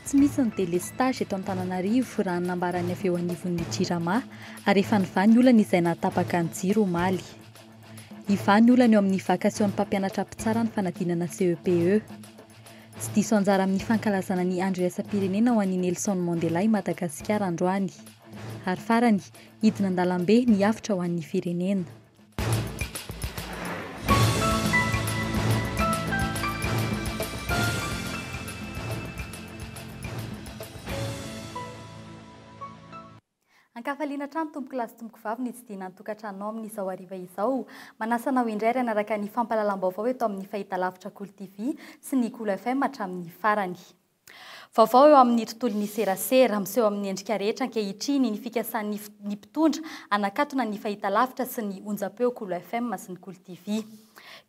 Tsy misy ny délestage eto Antananarivo raha nambarany avy eo anivon'ny Jirama ary efa nivany olana izay natapaka ny jiro omaly. Ivany olana eo amin'ny vakasion mpampianatra mpitsara ny fanadinana CEPE. Tsy diso anjara amin'ny fankalazana ny andro iraisam-pirenena ho an'i Nelson Mandela i Madagasikara androany. Ary farany, hidina an-dalambe ny hafitra ho an'ny firenena. Ankafaliana trano tompoko lasy tompoko vavy ny tsidina ny tokantranonao amin'izao hariva izao. Manasana ho indray ranaraka ny fampahalalam-baovao eto amin'ny fahitalavitra KOLO TV sy ny KOLO FM hatramin'ny farany. Vaovao eo amin'ny tontolon'ny serasera, miseho amin'ny endrika rehetra ankehitriny ny fikasan'ny mpitondra anakatona ny fahitalavitra sy ny onjam-peo KOLO FM sy ny KOLO TV.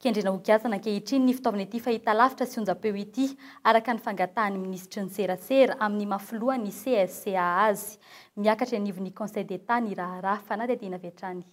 Kendrena hogazana ankehitriny ny fitaovana ity fahitalavitra sy onjam-peo ity araka ny fangatahan'ny ministry ny serasera amin'ny mafilohan'ny CSCA azy. Miakatra anivon'ny Conseil d'État ny raharaha fanadihadiana vetrany.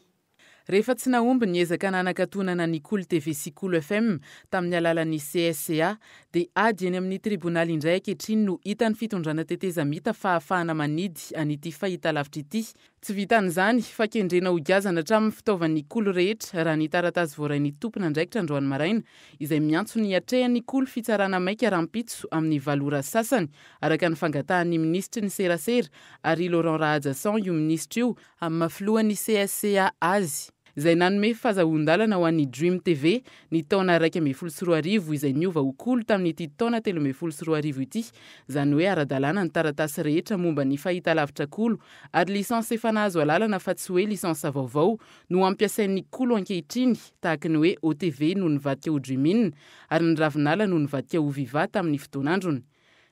Rehefa tsy nahomby ny ezaka nanakatonana ny KOLO TV sy KOLO FM tamin'ny alalan'ny CSCA dia ady eny amin'ny tribonaly indray ankehitriny no hita ny fitondrana tetezamita fa ahafahana manidy an'ity fahitalavitra ity. Tsy vitan'izany fa kendrena hogazana hatramin'ny fitaovan'ny KOLO rehetra raha ny taratasy voarain'ny tompona ndraikitra androany maraina izay miantso ny atrehan'ny KOLO fitsarana maika rahampitso amin'ny valora sasany araka ny fangatahan'ny ministry ny serasera ary Laurent Rahajasson io ministry io amin'ny mafilohan'ny CSCA azy. Izay nanome fahazahon-dalana ho an'ny Dream TV ny taona 2014 izay niova ho KOLO tamin'ity taona 2014 ity, izany hoe ara-dalàna ny taratasy rehetra momba ny fahitalavitra KOLO ary lisansy efa nahazo alalana fa tsy hoe lisansy vaovao no ampiasain'ny KOLO ankehitriny tahaka ny hoe OTV no nivadika ho Dream In ary ny Ravinala no nivadika ho Viva tamin'ny fotoan'androny.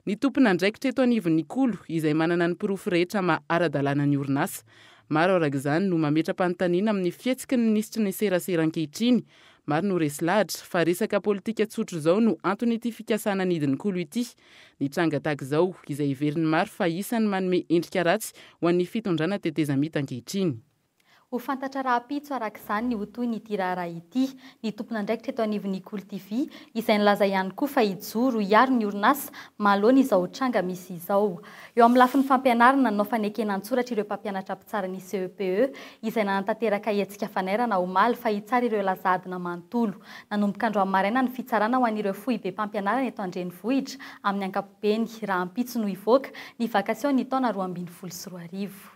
Ny tompona ndraikitra eto anivon'ny KOLO izay manana ny pirofo rehetra ma ara-dalàna ny orinasa. Maro arak'izany no mametra-panontaniana amin'ny fihetsiky ny ministry ny serasera ankehitriny. Maro no resy lahatra fa resaka politika tsotro izao no antony ity fikasana nidin'ny KOLO ity. Ny tranga tahaka izao izay iverin'ny maro fa isany manome endrika ratsy ho an'ny fitondrana tetezamita ankehitriny. Ho fantatra raha-pitso arak'izany ny hotoy n'ity raharaha ity, ny tompona ndraikitra eto anivon'ny KOLO TV izay nilaza ihany koa fa hijoro hiaro ny orinasa mahalony izao tranga misy izao. Eo amin'ny lafin'ny fampianarana no fanekena an-tsoratra ireo mpampianatra mpitsara ny CEPE izay nanantanteraka hetsika fanairana omaly fa hitsara ireo lazadina manontolo. Nanomboka androany maraina ny fitsarana ho an'ireo foibe mpampianarana eto andrenivohitra amin'ny ankapobeny rahampitso no ivoaka ny vakasion ny taona 2024.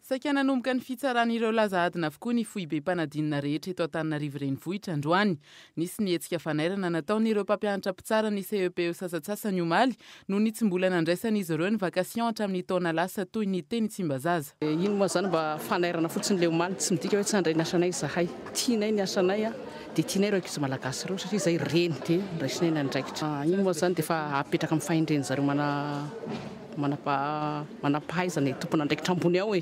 Saika nanomboka ny fitsaran'ireo lazadina avokoa ny foibe mpanadinina rehetra eto Antananarivo renivohitra androany. Nisy ny hetsika fanairana nataon'ireo mpampianatra mpitsara ny CEPE sasatsasany omaly no ny tsy mbola nandraisan'izy ireo ny vakasion hatramin'ny taona lasa toy ny teny Tsimbazaza. Ino moa zany mba fanairana fotsiny le omaly tsy midika hoe tsy handray ny asanay zahay. Tianay ny asanay dia tianay ireo ankizy malagasy ireo satria izay reny dia ndraisinay ny andraikitra. Ino moa zany dia efa apetraka amin'ny fahendreny zareo manampahaizana tompona andraikitra ambony ao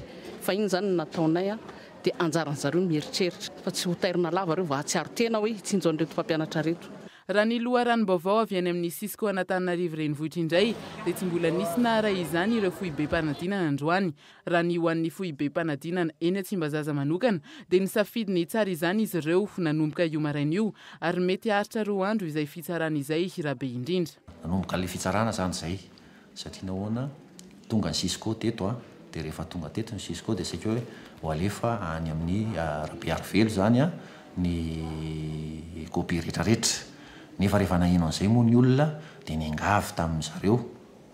fa iny zany nataonay dia anjaran'ny zareo mieritreritra fa tsy ho tairina lava reo va hatsiaro tena hoe tsinjon'ireo mpampianatra reto. Raha ny loharanom-baovao avy any amin'ny Sisko Antananarivo renivohitra indray dia tsy mbola nisy nahara izany ireo foibe mpanadinana androany. Raha ny ho an'ny foibe mpanadinana eny Tsimbazaza manokana dia nisafidy ny tsara izany izy ireo nanomboka io maraina io ary mety haharitra 2 andro izay fitsarana izay rabe indrindra. Nanomboka le fitsarana zany izay satria nahoana tonga ny Sisko teto dia rehefa tonga teto ny Sisko dia saika hoe ho alefa any amin'ny rabe arivelo zany ny kopy rehetrarehetra. Nefa rehefa nahino an'izay moa ny olona dia niangavy tamin'izareo.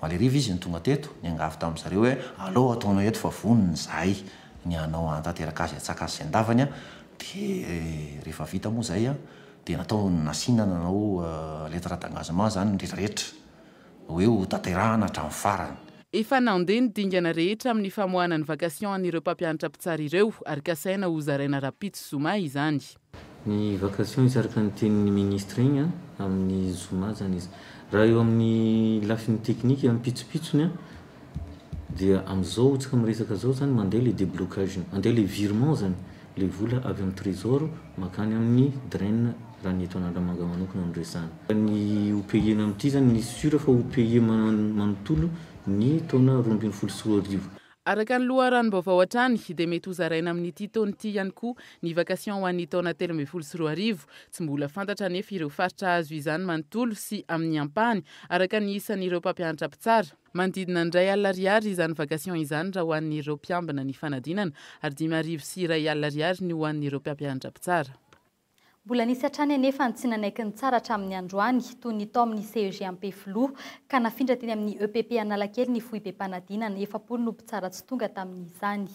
Maleriva izy ny tonga teto, niangavy tamin'izareo hoe aleo ataonao eto fa vonony zahay ny anao antanteraka azy atsaka azy andavany dia rehefa vita moa zay dia natao nasiana nanao lettre d'engagement zany rehetrarehetra hoe ho tanterahana hatramin'ny farany. Efa nandeha ny dingana rehetra amin'ny famoahana ny vakasion an'ireo mpampianatra mpitsara ireo ary kasaina ho zaraina rahampitso Zoma izany. Ny vakasion izy araka ny tenin'ny ministre igny amin'ny Zoma zany izy. Raha eo amin'ny lafiny teknika amin'ny pitsopitsony dia amin'izao tsika miresaka zao zany mandeha le déblocage, mandeha le virement zany, le vola avy amin'ny trésor makany amin'ny draine raha ny eto Andramanga manokana no resahana. Ny OPE amin'ity zany ny sura fa OPE manontolo ny taona 2024. Araka ny loharanom-baovao hatrany dia mety ho zaraina amin'ity taona ity ihany koa ny vakasion ho an'ny taona 2024 tsy mbola fantatra nefa ireo faritra azo izany manontolo sy amin'ny ampahany araka ny isan'ireo mpampianatra mpitsara. Manodidina ny R2,000 izany vakasion izany raha ho an'ireo mpiambina ny fanadinana ary 5,000 sy R2,000 ny ho an'ireo mpampianatra mpitsara. Mbola nisy hatrany anefa ny tsy nanaiky ny tsara hatramin'ny androany toy ny tao amin'ny CEG ampefilo ka nafindra teny amin'ny EPP Analakely ny fohy be mpanadinana 700 no mpitsara tsy tonga tamin'izany.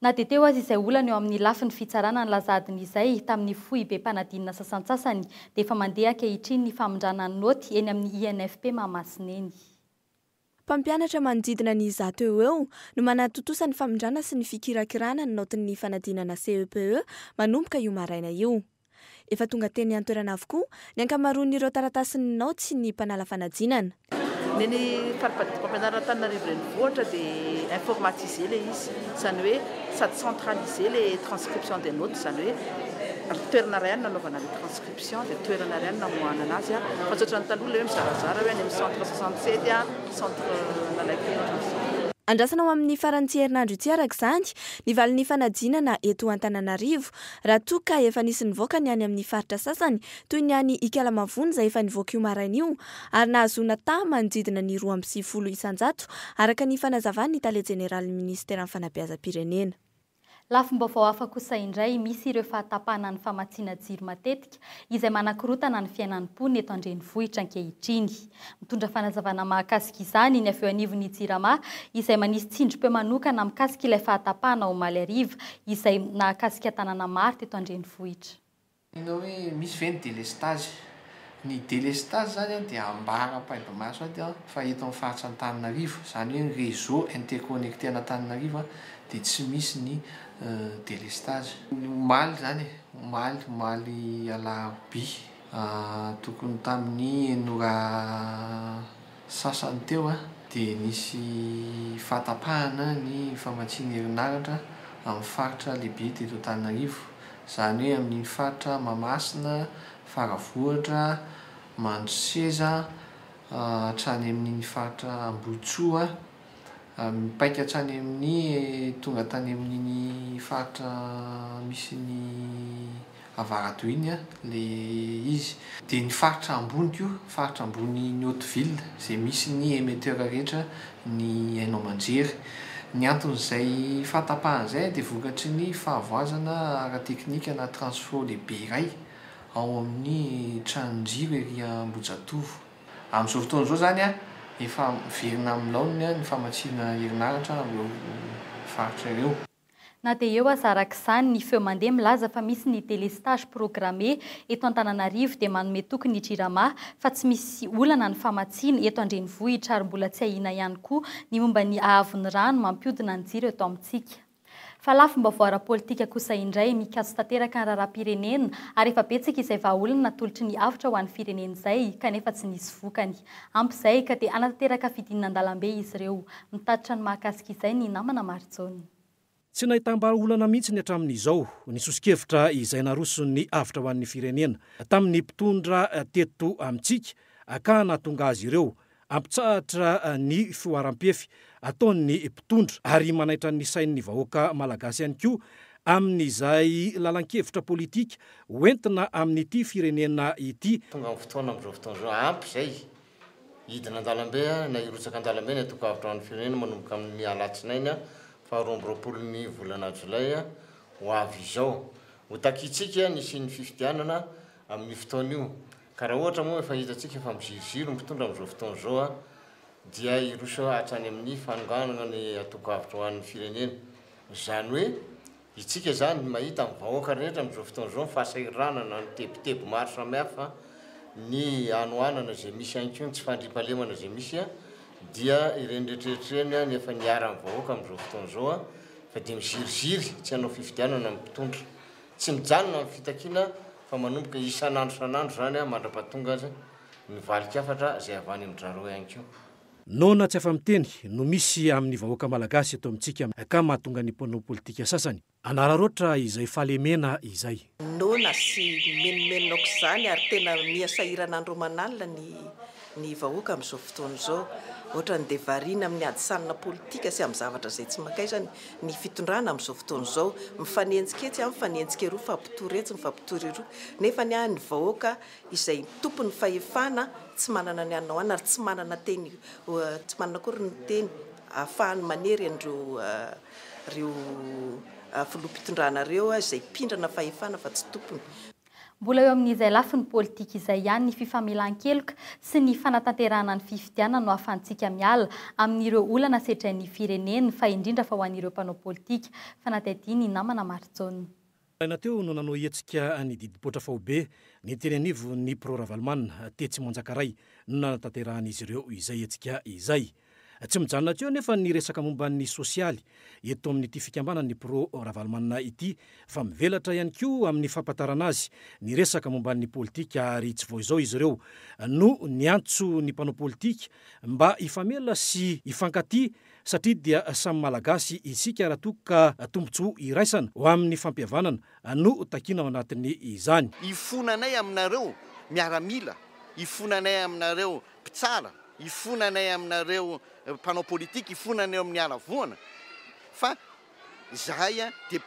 Na dia teo azy izay olana eo amin'ny lafiny fitsarana ny lazadin'izay tamin'ny fohy be mpanadinana sasantsasany dia efa mandeha ankehitriny ny famondrana ny noty eny amin'ny INFP Mahamasina eny. Mpampianatra manodidina ny 100 eo no manatotosa ny famondrana sy ny fikirakirana ny notin'ny fanadinana CEPE manomboka io maraina io. Efa tonga teny antoerana avokoa ny ankamaroan'ireo taratasin'ny noty sy ny mpanala fanadinana. Ny mpampianarana-Antananarivo renivohitra dia informatiser le izy, izany hoe sady centraliser le transcription des notes, izany hoe toerana ray ihany nanaovana le transcription dia toerana ray ihany namoahana anazy fa tsotra ny taloha le hoe mizarazara hoe any amin'ny centre 67 centre Analakely. Andrasana ao amin'ny faran'ity herinandro ity araka izany ny valin'ny fanadinana eto Antananarivo raha toa ka efa nisy nivoaka ny any amin'ny faritra sasany toy ny any Ikalamavony izay efa nivoaka io maraina io ary nahazoana taha manodidina ny 2,50 isan-jato araka ny fanazavan'ny tale jeneraly ministera amin'ny fanabeazam-pirenena. Lafim-baovao hafa kosa indray misy ireo fahatapahana ny famatsiana jiro matetika izay manakorotana ny fiainan'ny mponina eto an-drenivohitra ankehitriny. Mitondra fanazavana mahakasika izany ny avy eo anivon'ny Jirama izay manisy tsindrim-peo manokana mikasika ilay fahatapahana ao Malariva izay nahakasika tanàna maro teto an-drenivohitra. Inao hoe misy ve ny délestage? Ny délestage zany dia ambara-paibomaso fa eto amin'ny faritra Antananarivo, izany hoe ny réseau interconnecté an'Antananarivo dia tsy misy ny délestage. Omaly zany, omaly Alarobia tokony tamin'ny enora sasany teo dia nisy fahatapahana ny famatsiana herinaratra amin'ny faritra lehibe teto Antananarivo, izany hoe amin'ny faritra Mahamasina, Faravohitra, Mandroseza hatrany amin'ny faritra Ambotsoa, mipaika hatrany amin'ny tonga tany amin'ny faritra misy ny Avarato iny le izy. Dia ny faritra ambony koa, faritra ambony ny Haute-Ville izay misy ny émetteur rehetra ny hainao manjery. Ny anton'izay fahatapahana izay dia vokatry ny fahavoazana ara-teknika na transfo lehibe iray ao amin'ny tranonjiro ery Ambojatovo. Amin'izao fotoana izao zany efa miverina amin'ny laoniny ny famatsiana herinaratra amin'ireo faritra ireo. Na dia eo aza arak'izany ny feo mandeha milaza fa misy ny délestage programmé eto Antananarivo dia manome tokony ny Jirama fa tsy misy olana ny famatsiana eto an-drenivohitra ary mbola tsy ahina ihany koa ny momba ny ahavon'ny rano mampiodina ny jiro eto amintsika. Fa lafim-baovao ara-politika kosa indray mikazo tanteraka ny raharaham-pirenena ary efa betsaka izay vahaolana natolotry ny avotra ho an'ny firenena izay kanefa tsy nisy vokany. Ampy izay ka dia anatanteraka fidinana an-dalambe izy ireo. Mitatotra ny mahakasika izay ny namana Maritsony. Tsy nahitambara-olana mihitsy ny hatramin'izao ny sosikevitra izay naroson'ny avotra ho an'ny firenena tamin'ny mpitondra teto amintsika ka nahatonga azy ireo ampitsahatra ny fioaram-pefy ataon'ny mpitondra ary manaitra ny sain'ny vahoaka malagasy ihany koa amin'izay lalan-kevitra politika hoentina amin'ity firenena ity. Tonga amin'ny fotoana amin'izao fotoana izao ampy izay hidina an-dalambe na hirotsaka an-dalambe ny atokavitra ho an'ny firenena manomboka amin'ny alatsinainy faharoa-ambin'ny volana Jolay ho avy izao. Ho takitsika nisy ny fifidianana amin'ny fotoana io. Ka raha ohatra moa efa hitantsika efa miziriziro mitondra amin'izao fotoana izao dia iroso hatrany amin'ny fanonganana ny atokavitra ho an'ny firenena. Izany hoe itsika zany mahita amin'ny vahoaka rehetra amin'izao fotoana izao fahasahiranana ny tebotebo maro samihafa ny anoanana izay misy ihany koa tsy fandriam-pahalemana izay misy dia ireny rehetrarehetra ny efa niara amin'ny vahoaka amin'izao fotoana izao fa dia miziriziry tsy hanao fifidianana amin'ny mpitondra. Tsy mijanona amin'ny fitakiana fa manomboka isan'andro zany mandra-pahatonga azy ny valikafatra izay avany amin'ny draro ihany koa. Nona tsy afa-miteny no misy amin'ny vahoaka malagasy eto amintsika ka mahatonga ny mpanao politika sasany anararoatra izay fahalemena izay. Nona sy menomenona aok'izany ary tena miasahirana andro manalina ny vahoaka amin'izao fotoana izao ohatra ny devarina amin'ny adisanina politika sy amin'ny zavatra izay tsy makaizany ny fitondrana amin'izao fotoana izao mifanenjiketsy mifanenjika roa fampitoretsy mifampitory roa nefa ny any vahoaka izay tompony fahefana tsy manana ny anao any ary tsy manana teny tsy manana kory ny teny ahafahany manery reo filoha-pitondrana reo izay pindrana fahefana fa tsy tompony. Mbola eo amin'izay lafiny politika izay ihany ny fifamelan-keloka sy ny fanatanterahana ny fifidiana no ahafahantsika miala amin'ireo olana setrain'ny fireneny fa indrindra fa ho an'ireo mpanao politika fanatadiany namana Maritsona. Nateo no nanao hetsika ny didipotra faobe ny teny anivo ny prôravalmanina tetsy manjakaray no nanatanterahana izy ireo izay hetsika izay. Tsy mijanona teo nefa ny resaka momba ny sosialy eto amin'ity fikambana ny prôravalmanina ity fa mivelatra ihany koa amin'ny fampatarana azy ny resaka momba ny politika ary tsy vao izao izy ireo no niantso ny mpanao politika mba ifamela sy ifankaty satria dia samy malagasy isika raha toka tombontsoa iraisana ho amin'ny fampihavanana no takina ao anatin'ny izany. Ifonanay aminareo miaramila, ifonanay aminareo mpitsara, ifonanay aminareo mpanao politika, ifonanay amin'ny aravoana fa zahay dia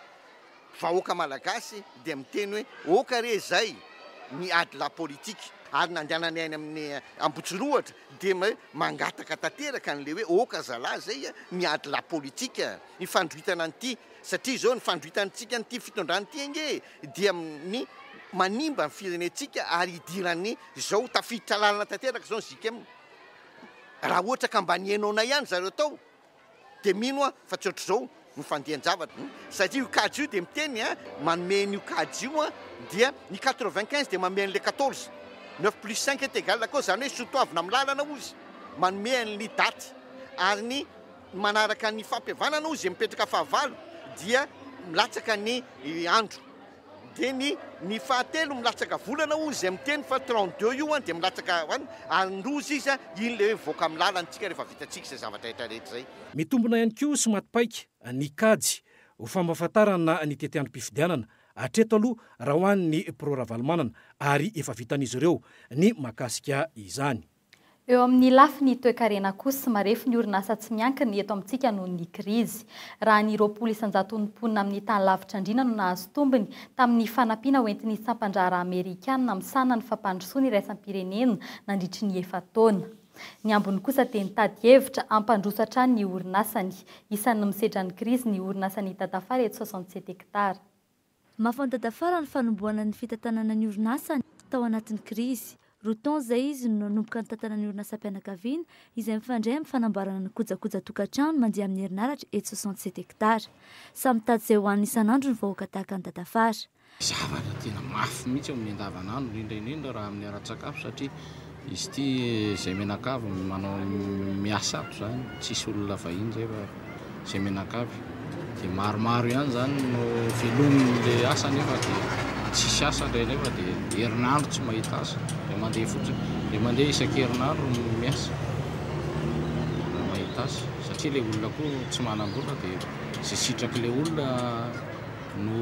vahoaka malagasy dia miteny hoe oka re zay ny ady la politika ary nandehanany any amin'ny Ambotsirohatra dia mangataka tanteraka n'le hoe oka zalahy zay miady la politika ny fandroitana an'ity satria zao ny fandroitantsika n'ity fitondrany ity ange dia ny manimba ny firenetsika ary idiran'ny zao tafiditra lalana tanteraka zao zika raha ohatra ka mba niainona ihany zareo tao dia mino fa tsy ohatr' zao no fandian-javatra satria io kady io dia miteny manome n'io kady io dia ny 95 dia manome an'le 14 9 plus 5 est égal koa zany hoe sotoavina amin'ny lalana ozy manome an'ny daty ary ny manaraka ny fampihavanana ozy mipetraka fahavalo dia milatsaka ny andro dia ny fahatelo milatsaka volana ozy miteny fa 32 io dia milatsaka ary ndrozy izy iny le hoe voaka amin'ny lalantsika rehefa vitatsika izay zavatra rehetrarehetra zay. Mitombona ihany koa sy matipaika ny kady ho fambafantarana ny teteandrom-pifidianana hatreto aloha raha ho an'ny prôravalmanana ary efa vitan'izy ireo ny makasika izany. Eo amin'ny lafiny toe-karena kosa marefo ny orinasa tsy miankina eto amintsika noho ny krizy. Raha ny 20,900 amin'ny tany lavitra andrina no nahazo tombony tamin'ny fanampiana hoentin'ny sampandrara Amerikanina misana ny fampandrosoana iraisam-pirenena nandritry ny 7 taona. Ny ambony kosa dia nitady hevitra ampandrosatra ny orinasany. Isan'ny misedra ny krizy ny orinasany Tadafara eto 67 hektara. Mahafantatafara ny fanomboana ny fitantanana ny orinasany tao anatin'ny krizy. Roton izay izy no nanomboka ny tantanan'ny orinasam-pianakaviana izay mifandray amin'ny fanamboarana ny kojakoja tokantrano mandeha amin'ny herinaratra eto 67 hektara. Samy mitady izay ho an'ny isan'andro ny vahoaka tahaka ny Tadafara. Zavatra tena mafy mihitsy amin'ny andavanandro indrindra raha amin'ny ara-tsakafo satria izy ity izay menakavy manao miasa ato zany tsisy olona vahiny zay izay menakavy dia maromaro ihany zany no velomin'le asa nefa dia tsisy asa indray nefa dia herinandro tsy mahita asa dia mandeha fotsiny dia mandeha isan-kerinandro miasa mahita asa satria le olona koa tsy manam-bola dia izay sitrak'le olona no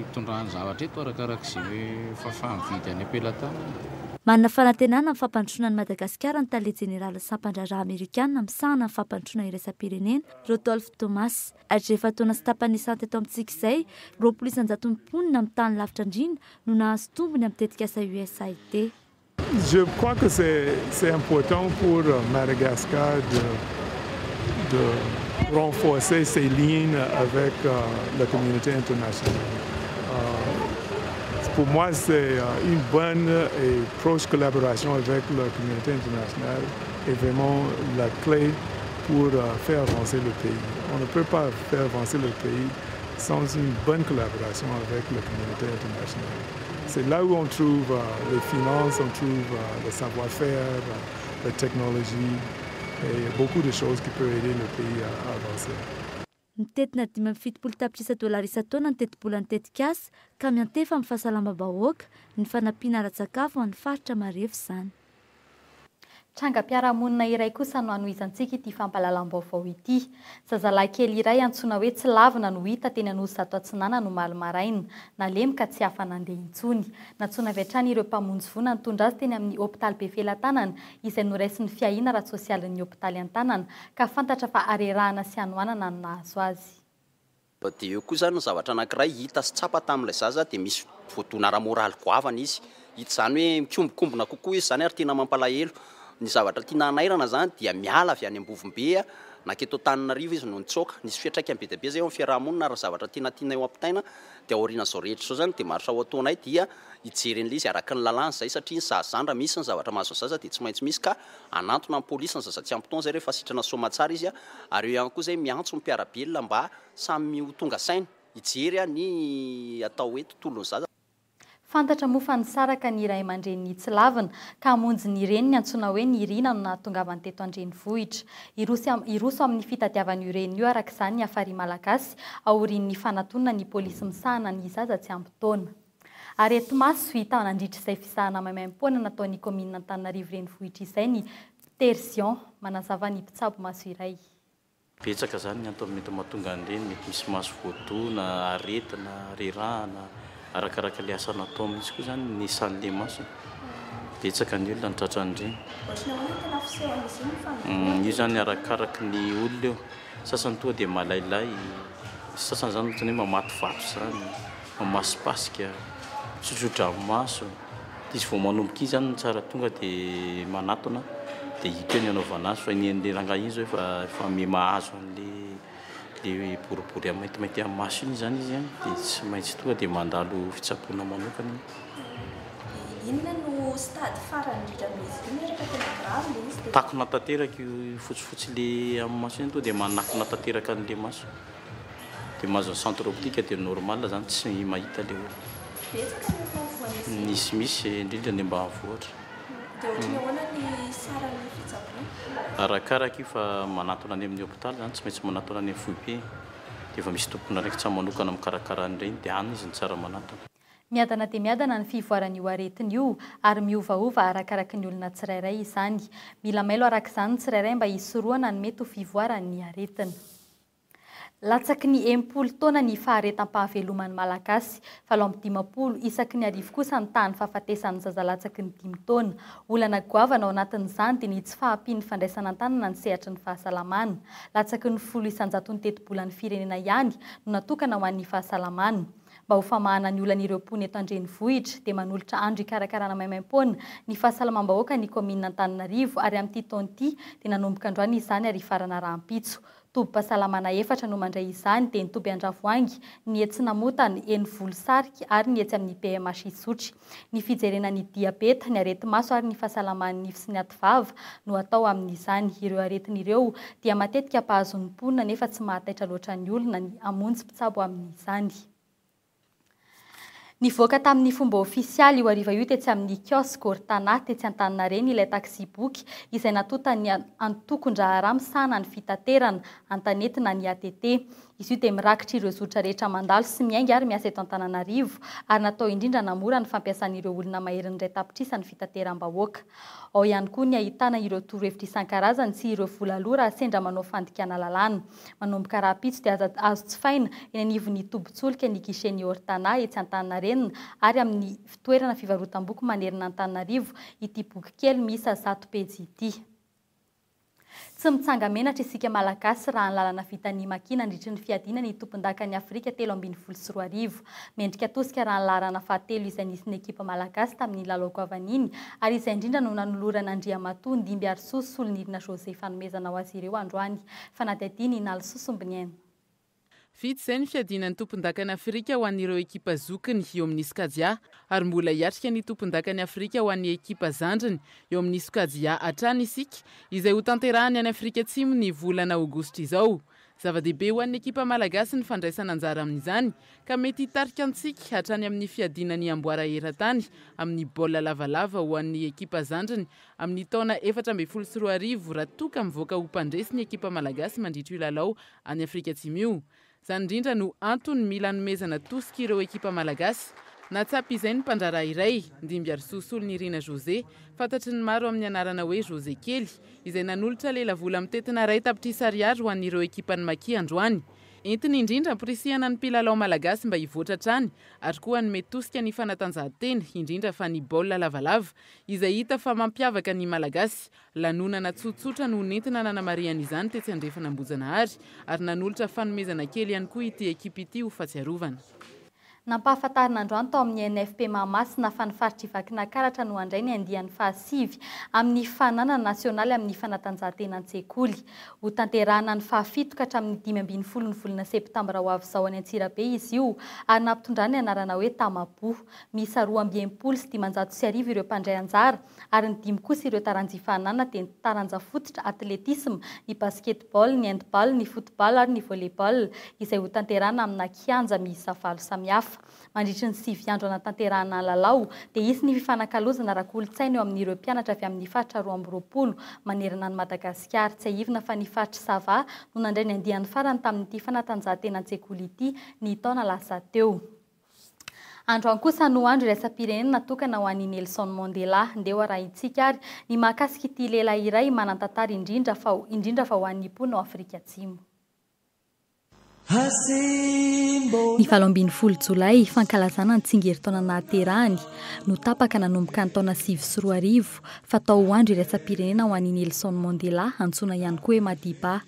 hitondrany zavatra eto arakarak'izay hoe fahafahamividy any ampelatana. Manana fanantenana amin'ny fampandrosoana ny Madagasikara ny tale jeneraly sampandrara Amerikanina misahana ny fampandrosoana iraisam-pirenena Rodolphe Thomas. Ary rehefa taona sy tapany isanty eto amintsika izay 20,900 amin'ny tany lavitra andrina no nahazo tombony amin'ny tetika asa USAID. Je crois que c'est important pour Madagascar de renforcer ses liens avec la communauté internationale. Pour moi, c'est une bonne et proche collaboration avec la communauté internationale est vraiment la clé pour faire avancer le pays. On ne peut pas faire avancer le pays sans une bonne collaboration avec la communauté internationale. C'est là où on trouve les finances, on trouve le savoir-faire, la technologie et beaucoup de choses qui peuvent aider le pays à avancer. Mitetina 570 tapitrisa dollara isan-taona ny teti-bola ny tetika asa ka miantefa amin'ny fahasalama-bahoaka ny fanampiana ara-tsakafo amin'ny faritra marefo izany. Trangam-piarahamonina iray kosa no anohizantsika ity fampalalam-baovao ity. Zazalahy kely iray antsoina hoe tsy lavina no hita teny Anosy Atsinana no omaly maraina. Nalemika tsy hafa nandeha intsony. Natsoina avy hatrany ireo mpamonjy voina nitondra azy teny amin'ny hôpitaly be Felantanana izay noraisin'ny fiahina ara-tsosialin'ny hôpitaly Antanana ka fantatra fa arerahana sy anoanana no nahazo azy. Dia eo koa zany ny zavatra anankiray hita sy tsapa tamin'ilay zaza dia misy voadona ara-moraly goavana izy. Hita zany hoe mikombokombona kokoa izy zany ary tena mampalahelo. Ny zavatra tiana hanairana zany dia miala avy any Ambovombe naketo Antananarivo izy no nitsoaka. Nisy fiantraikany be dia be zay eo amin'ny fiarahamonina ary zavatra tiana eo ampitaina dia aorian'izao rehetra zao zany dia marotra ho ataonay dia hijery an'ilay izy araky ny lalàna zay satria ny zazandra misy ny zavatra mahazo zaza dia tsy maintsy misy ka anantona amin'ny polisy ny zaza tsy ampy taona zay rehefa sitrana soamantsara izy ary eo ihany koa zay miantso ny mpiarabelona mba samy ho tonga saina hijery ny atao hoe tontolon'ny zaza. Fantatra moa fa nisaraka ny iray aman-dreny tsy lavina ka hamonjy ny reniny antsoina hoe ny Irina no nahatongavany teto an-drenivohitra. Iroso amin'ny fitadiavan'io reniny io araka izany ny afary malagasy aorian'ny fanatonana ny polisy misahana ny zaza tsy ampy taona. Areti-maso hita nandritra izay fisahana maimaim-poana nataon'ny komina Antananarivo renivohitra izay ny Terzion manazava ny mpitsabo maso iray. Betsaka zany ny antony mety mahatonga an'ireny, mety misy maso voadona, aretina, rerahana, arakaraka le asa natao mihitsy koa zany ny san'le maso. Betsaka ny olona nitratra an'ireny. Io zany arakaraka ny olona eo. Sasany toa dia malailay, sasany zany ohatra hoe mamaty vato zany, mamaspasika, tsotrotra maso. Izy vao manomboka izy zany tsara tonga dia manatona dia hita ny anaovana azy fa ny rangahy izy efa mahazo an'le boribory maintimainty amin'ny maso iny zany izy dia tsy maintsy tonga dia mandalo fitsaboana manokana. Inona no stady farany indrindra amin'izy iny rehefa tena grave le izy? Takona tanteraka io fotsifotsy le amin'ny maso iny tonga dia manakona tanteraka an'le maso. Dia mahazo ny centre optique dia normal zany tsy mahita le olo. Betsaka ny voan'ny misy indrindra ny ambanivohitra. dia ohatrany ahoana ny sarany fitsaboana? Arakaraka io fa manatona any amin'ny hôpitaly zany tsy maintsy manatona any amin'ny foibe dia efa misy tompona raiky tsy manokana mikarakara an'ireny dia any izy ny tsara manatona. Miadana dia miadana ny fivoaran'io aretina io ary miovaova arakaraka ny olona tsirairay izany. Mila mailo araka izany ny tsirairay mba hisoroana ny mety ho fivoaran'ny aretina. Latsaky ny 80 taona ny faharetam-pahaveloman'ny malagasy, 720 isaky ny arivo kosa ny tany fahafatesan'ny zazalatsaky ny 5 taona. Olana goavana ao anatin'izany dia ny tsy fahampian'ny fandraisana an-tanana ny sehatry ny fahasalamana. Latsaky ny 1,170 firenena ihany no natokana ho an'ny fahasalamana. Mba ho famahana ny olan'ireo mpony eto an-drenivohitra dia manolotra andro hikarakarana maimaim-poana ny fahasalamam-bahoaka ny komina Antananarivo ary amin'ity taona ity dia nanomboka androany izany ary farana rahampitso. Tobi-pahasalamana 4 no mandray izany dia ny Toby Andravoangy, ny Etsinamotana, Eny Volosarika ary ny etsy amin'ny PMH Isotry. Ny fijerena ny diabeta, ny areti-maso ary ny fahasalaman'ny nify sy ny ativava no atao amin'izany. Ireo aretin'ireo dia matetika mpahazon'ny mponina nefa tsy mahataitra loatra ny olona ny hamonjy mpitsabo amin'izany. Nivoaka tamin'ny fomba ofisialy io ariva io tetsy amin'ny kiosque Ortana tetsy Antananareny ilay taxiboky izay natota ny antokondrahara misahana ny fitaterana antanety na ny ATT. Izy io dia mirakitra ireo zotra rehetra mandalo sy miainga ary miasa eto Antananarivo ary natao indrindra namora ny fampiasan'ireo olona maherin'ny ray tapitrisa ny fitateram-bahoaka. Ao ihany koa ny ahitana ireo torohevitra isan-karazany sy ireo volalora sendra manao fandikana lalàna. Manomboka rahampitso dia azo jifaina eny anivon'ny tobin-tsolika ny guichet-ny Ortana etsy Antananareny ary amin'ny fitoerana fivarotam-boky manerana Antananarivo ity boky kely miisa 100 pejy ity. Tsy mitsanga menatra isika malagasy raha ny lalana vita ny makina nandritry ny fiadiana ny tompon-dakan'ny Afrika 724. Mendrika tosika raha ny laharana fahatelo izay nisy ekipa malagasy tamin'ny lalao goavaniny ary izay indrindra no nanolorana Andriamatoa Ndimby Arsoa solon'irina José fanomezana ho azy ireo androany. Fanadihadiana Inalo Sosombiniana. Vitsy izay ny fiadinan'ny tompon-dakan'ny Afrika ho an'ireo ekipa zokiny eo amin'ny Skazia ary mbola hiatrika ny tompon-dakan'ny Afrika ho an'ny ekipa zandriny eo amin'ny Skazia hatrany isika izay ho tanterahany any Afrika Atsimo ny volana Aogositra izao. Zava-dehibe ho an'ny ekipa malagasy ny fandraisana anjara amin'izany ka mety hitarika antsika hatrany amin'ny fiadinan'ny amboara eran-tany amin'ny baolina lavalava ho an'ny ekipa zandriny amin'ny taona 2024 raha toka mivoaka ho mpandresy ny ekipa malagasy mandritra io lalao any Afrika Atsimo io. Izany indrindra no antony mila nomezana tosika ireo ekipa malagasy Natsapy izay ny mpandrara iray ndimby ary sosolo ny Irina José fantatry ny maro amin'ny anarana hoe José kely izay nanolotra lela vola mitetina ray tapitrisa ariary ho an'ireo ekipany Maki androany. Entiny indrindra ampirisihana ny mpilalao malagasy mba hivoatra trany ary koa ny metosika ny fanatanjahantena indrindra fa ny baolina lavalava izay hita fa mampiavaka ny malagasy. Lanonana tsotsotra no nentina nanamariana izany tetsy andrefana ambozanahary ary nanolotra fanomezana kely ihany koa ity ekipa ity ho fatsiarovana. Nampahafantarina androany tao amin'ny NFP Mahamasina fa ny faritra Vakina Karatra no andray ny andiany fahasivy amin'ny fanana nasionaly amin'ny fanatanjahantena an-tsekoly. Ho tanterahana ny fahafito ka hatramin'ny 15 ny volana septambra ho avy izao any Antsirabe izy io ary nampitondrany ny anarana hoe Tamapo. Miisa 270 sy 530 ireo mpandray anjara ary ny 5 kosa ireo taranjy fanana dia ny taranja fototra atletisme, ny basketball, ny handball, ny football ary ny volleyball izay ho tanterahana amina kianja miisa 7 samihafa. Mandritry ny 7 andro anatanterahana lalao dia isy ny fifanakalozana ara-kolontsaina eo amin'ireo mpianatra avy amin'ny faritra 2020 manerana ny Madagasikara. Tsy ahivina fa ny faritra Sava no nandray ny andiany farany tamin'ity fanatanjahantena an-tsekoly ity ny taona lasa teo. Androany kosa no andro iraisam-pirenena natokana ho an'i Nelson Mandela. Ndeo arahintsika ary ny mahakasika ity lehilahy iray manan-tantara indrindra fa ho an'ny mponina ao Afrika Atsimo. Ny 17 Jolay fankalazana ny tsingeritaona nahaterahany no tapaka nanomboka ny taona 2004 fatao andro iraisam-pirenena ho an'i Nelson Mandela antsoina ihany koa hoe Madiba.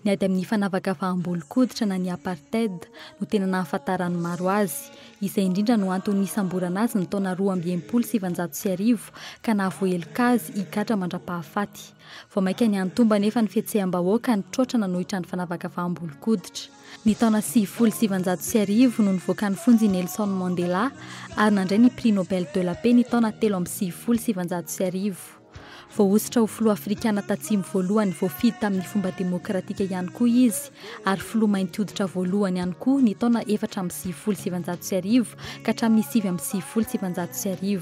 Ny ady amin'ny fanavakavahambolon-koditra na ny apartheid no tena nahafantaran'ny maro azy. Izay indrindra no antony nisamborana azy ny taona 2017 ka nahavoaheloka azy higadra mandra-pahafaty. Vao maika ny antomba nefa ny fihetseham-bahoaka ny trotra nanohitra ny fanavakavahambolon-koditra. Ny taona 2017 no nivoaka ny fonjy Nelson Mandela ary nandray ny Prix Nobel de la Paix ny taona 2017. Voahositra ho filoha afrikana tatsimo voalohany voafidy tamin'ny fomba demokratika ihany koa izy ary filoha mainty hoditra voalohany ihany koa ny taona 2017 ka hatramin'ny 2017.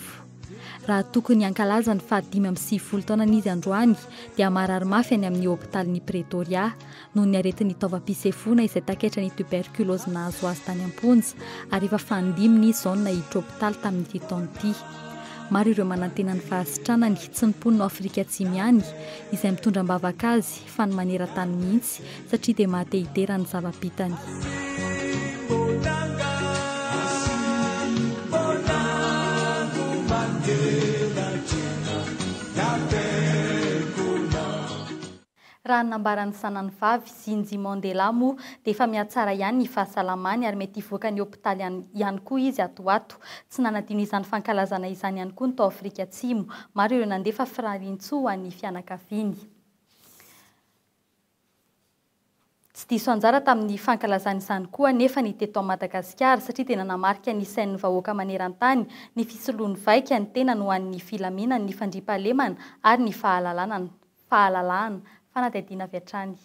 Raha tokony hankalaza ny faha 5 taonan'izy androany dia marary mafy any amin'ny hôpitalin'ny Pretoria noho ny aretin'ny taovam-pisefoana izay taketra ny tuberculose nahazo azy tany am-ponja ary efa fandiminy izy zao nahiditra hôpitaly tamin'ity taona ity. Maro ireo manantena ny fahasitranany tsy ny mponina Afrika Atsimo ihany izay mitondra mbavaka azy fa ny maneran-tany mihitsy satria dia mahatehitera ny zava-bitany. Raha nambaran'ny sanany vavy Zinzi Mandela moa dia efa mihatsara ihany ny fahasalamany ary mety hivoaka ny hôpitaly ihany koa izy atoato. Tsy nanadino izany fankalazana izany ihany koa ny tao Afrika Atsimo. Maro ireo nandefa firarintsoa ho an'ny fianakaviany. Tsy diso anjara tamin'ny fankalazana izany koa nefa ny teto Madagasikara satria tena namarika ny sain'ny vahoaka maneran-tany ny fisoloan'ny vaika ny tena no an'ny filaminany, ny fandriampahalemana ary ny fahalalahana. Fanadihadiana avy hatrany.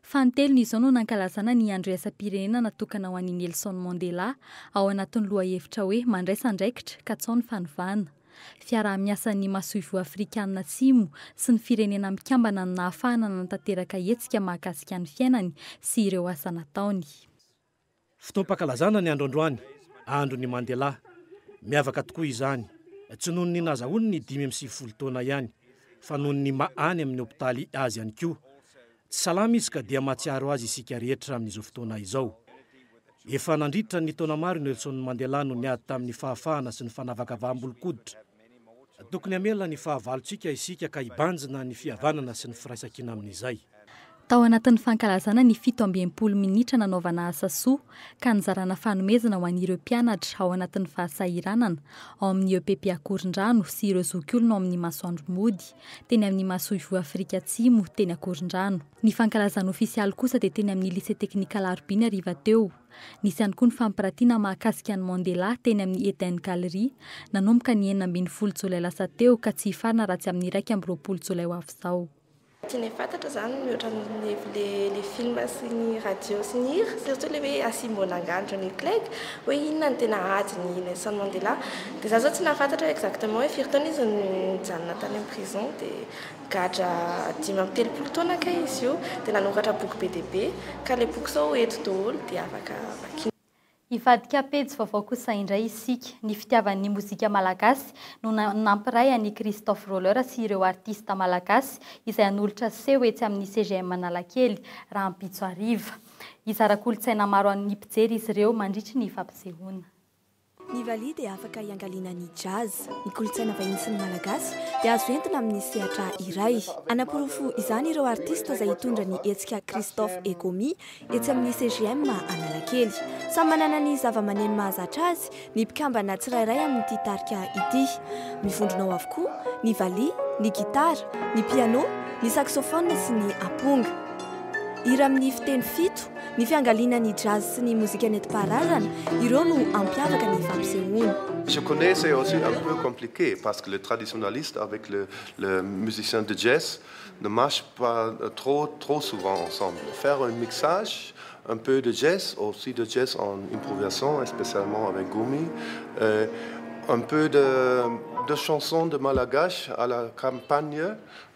Fanontelo izao no nankalazana ny andro iraisam-pirenena natokana ho an'i Nelson Mandela ao anatin'ny lohahevitra hoe mandraisandraikitra ka tsao ny fanovana. Fiaraha-miasan'ny masoivo afrikanina atsimo sy ny firenena mikambana ny nahafahana nantanteraka hetsika mahakasika ny fiainany sy ireo asa nataony. Fotoam-pankalazana ny androandroany, andron'ny Mandela. Miavaka tokoa izany, tsy noho ny nazahoany ny 15 taona ihany fa noho ny maany amin'ny hôpitaly azy ihany koa. Tsy salama izy ka dia mahatsiaro azy isika rehetra amin'izao fotoana izao. Efa nandritra ny taona maro Nelson Mandela no niady tamin'ny fahafahana sy ny fanavakavahambolon-koditra. Tokony hamela ny fahavalontsika isika ka hibanjina ny fihavanana sy ny firaisan-kina amin'izay. Tao anatin'ny fankalazana ny 17 minitra nanaovana asa soa ka nizarana fanomezana ho an'ireo mpianatra ao anatin'ny fahasahiranana ao amin'ny EPP Akorondrano sy ireo zokiolona ao amin'ny masoandro mody teny amin'ny masoivo Afrika Atsimo teny Akorondrano. Ny fankalazana ofisialy kosa dia teny amin'ny lycée teknika Larobiny ariva teo. Nisy ihany koa ny fampiratiana mahakasika ny Mandela teny amin'ny Eden Gallery nanomboka ny 19 Jolay lasa teo ka tsy hifarina raha tsy amin'ny 1 Jolay ho avy izao. Tiany fantatra zany mihoatra les films sy ny radio sy ny hira surtout le hoe asimbonangandro ny collègue hoe inona ny tena ady ny Nelson Mandela dia za zao tsy nahafantatra exactement hoe firy taona izy nijanona tany amin'ny prison dia gadra 13 taona ka izy io dia nanoratra boky be dia be ka le boky zao eto daholo dia afaka vakiana. Ivadika pejy vaovao kosa indray isika ny fitiavan'ny mozika malagasy no nampiray any Christophe Roller sy ireo artista malagasy izay anolotra seho etsy amin'ny CGM Analakely raha ampitso ariva. Izarak'olotsaina maro amin'ny mpijery izy ireo mandritry ny fampisehoana. Ny valia dia afaka iangalina ny jazz, ny kolotsaina vahiny sy ny malagasy dia azo entina amin'ny sehatra iray. Anaporofo izany ireo artista izay hitondra ny hetsika Christophe Economie etsy amin'ny CGM Analakely. Samy manana ny zava-maneno mahazatra azy ny mpikambana tsirairay amin'ity tarika ity. Mivondrona ao avokoa ny valia, ny gitara, ny piano, ny saxophone sy ny aponga. Hira amin'ny fiteny fito, ny fiangaliana ny jazz sy ny mozika nentim-paharazana, ireo no ampiavaka ny fampisehoana. Je connais, c'est aussi un peu compliqué parce que le traditionnaliste avec le musicien de jazz ne marchent pas trop souvent ensemble. Faire un mixage, un peu de jazz, aussi de jazz en improvisation, spécialement avec Goumi, un peu de chansons de malgache à la campagne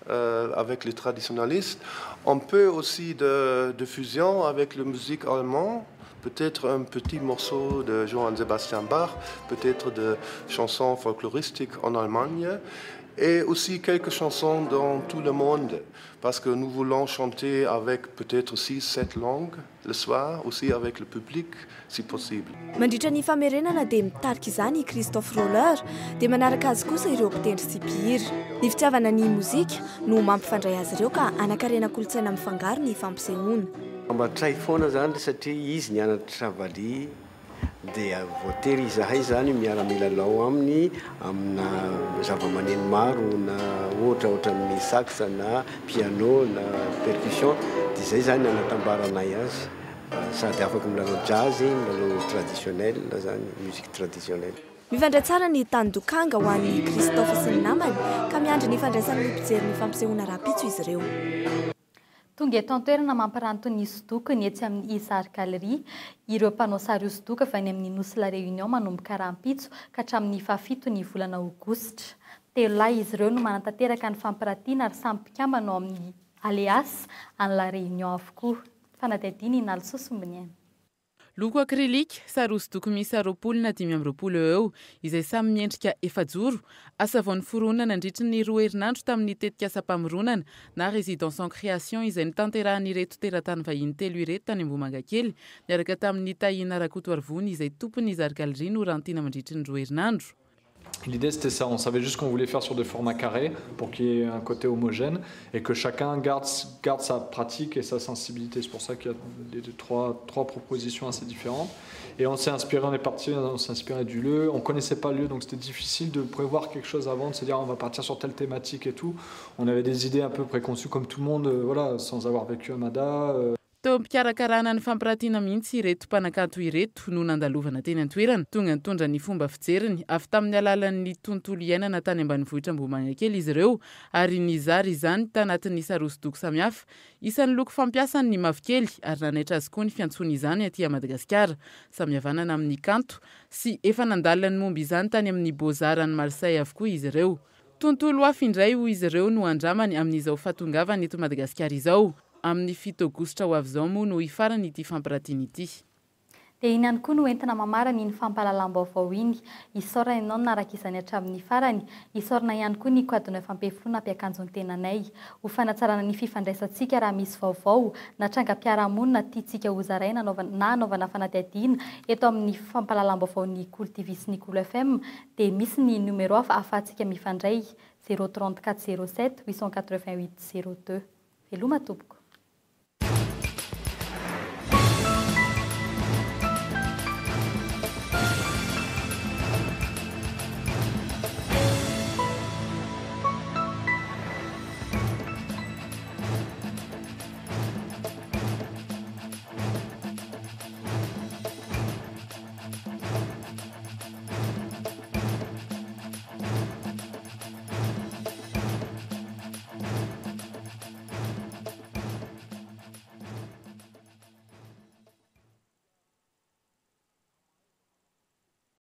avec les traditionnalistes, un peu aussi de fusion avec la musique allemande, peut-être un petit morceau de Johann Sebastian Bach, peut-être de chansons folkloristiques en Allemagne, et aussi quelques chansons dans tout le monde, parce que nous voulons chanter avec peut-être 6-7 langues le soir, aussi avec le public, si possible. Mandritra ny famerenana dia mitarika izany Christophe Roller dia manaraka azy kosa ireo mpitendry sy mpihira. Ny fitiavana ny mozika no mampifandray azy ireo ka anakarena kolotsaina mifangaro ny fampisehoana. Mbatray foana zany satria izy nianatra valia dia voatery izahay zany miara-milalao amina zava-maneno maro na ohatra ny sax na piano na percussion dia izay zany anatambaranay azy sady afaka milalao jazz, milalao traditionnel zany musique traditionnelle. Mifandray tsara ny tandokanga ho an'ny Christophe sy ny namany ka miandry ny fandraisan'ny mpijery ny fampisehoana rapitso izy ireo. Tonga eto an-toerana mampiranto ny hosodoko ny etsy amin'ny Isar Galerie. Ireo mpanao sary hosodoko avy any amin'ny Nosy la Réunion manomboka rahampitso ka hatramin'ny fafito ny volana Aogositra. Telo lahy izy ireo no manantanteraka ny fampiratiana ary samy mpikambana ao amin'ny Aleas any la Réunion avokoa. Fanadihadiana Inalso Sombiniana. Loko akrilika sary hosodoko misy 20 na 20 eo izay samy miendrika efajoro asa vao niforonana nandritra ny 2 herinandro tamin'ny tetika asa-pamoronana na résidence en création izay nitanterahan'ireto teratany vahiny telo ireto tany Ambomangakely niaraka tamin'ny Tahina Rakotoarvony izay tompony Isar Galerie no rantiana mandritra ny 2 herinandro. L'idée c'était ça, on savait juste qu'on voulait faire sur des formats carrés pour qu'il y ait un côté homogène et que chacun garde sa pratique et sa sensibilité. C'est pour ça qu'il y a trois propositions assez différentes. Et on s'est inspiré, on s'est inspiré du lieu, on connaissait pas le lieu donc c'était difficile de prévoir quelque chose avant, de se dire on va partir sur telle thématique et tout. On avait des idées un peu préconçues comme tout le monde, voilà, sans avoir vécu à Mada. Teo mpikarakarana ny fampiratiana mihitsy ireto mpanakanto ireto no nandalovana teny an-toerana tonga nitondra ny fomba fijeriny avy tamin'ny alalan'ny tontolo iainana tany ambanivohitra Ambomangakely izy ireo ary nizary izany tanatin'ny sary hosodoko samihafa isan'ny loko fampiasany ny mavokely ary nanaitra azy koa ny fiantsona izany aty Madagasikara samy havanana amin'ny kanto sy efa nandalina ny momba izany tany amin'ny Beaux-Arts any Marseille avokoa izy ireo. Tontolo hafa indray ho izy ireo no andramany amin'izao fatongavany eto Madagasikara izao. Amin'ny 7 Aogositra ho avy izao moa no hifarany ity fampiratiana ity. Dia iny ihany koa no entina mamarana iny fampahalalam-baovao iny. Isaorana ianao naraka izany hatramin'ny farany. Isaorana ihany koa ny quadre neuf ampefolona ampiakanjon'ny tenanay. Ho fanatsarana ny fifandraisantsika raha misy vaovao na trangam-piarahamonina tiantsika ho zaraina na anaovana fanadihadiana eto amin'ny fampahalalam-baovao ny KOLO TV sy ny KOLO FM dia misy ny numéro ahafahantsika mifandray 034 07 888 02. Veloma tompoko.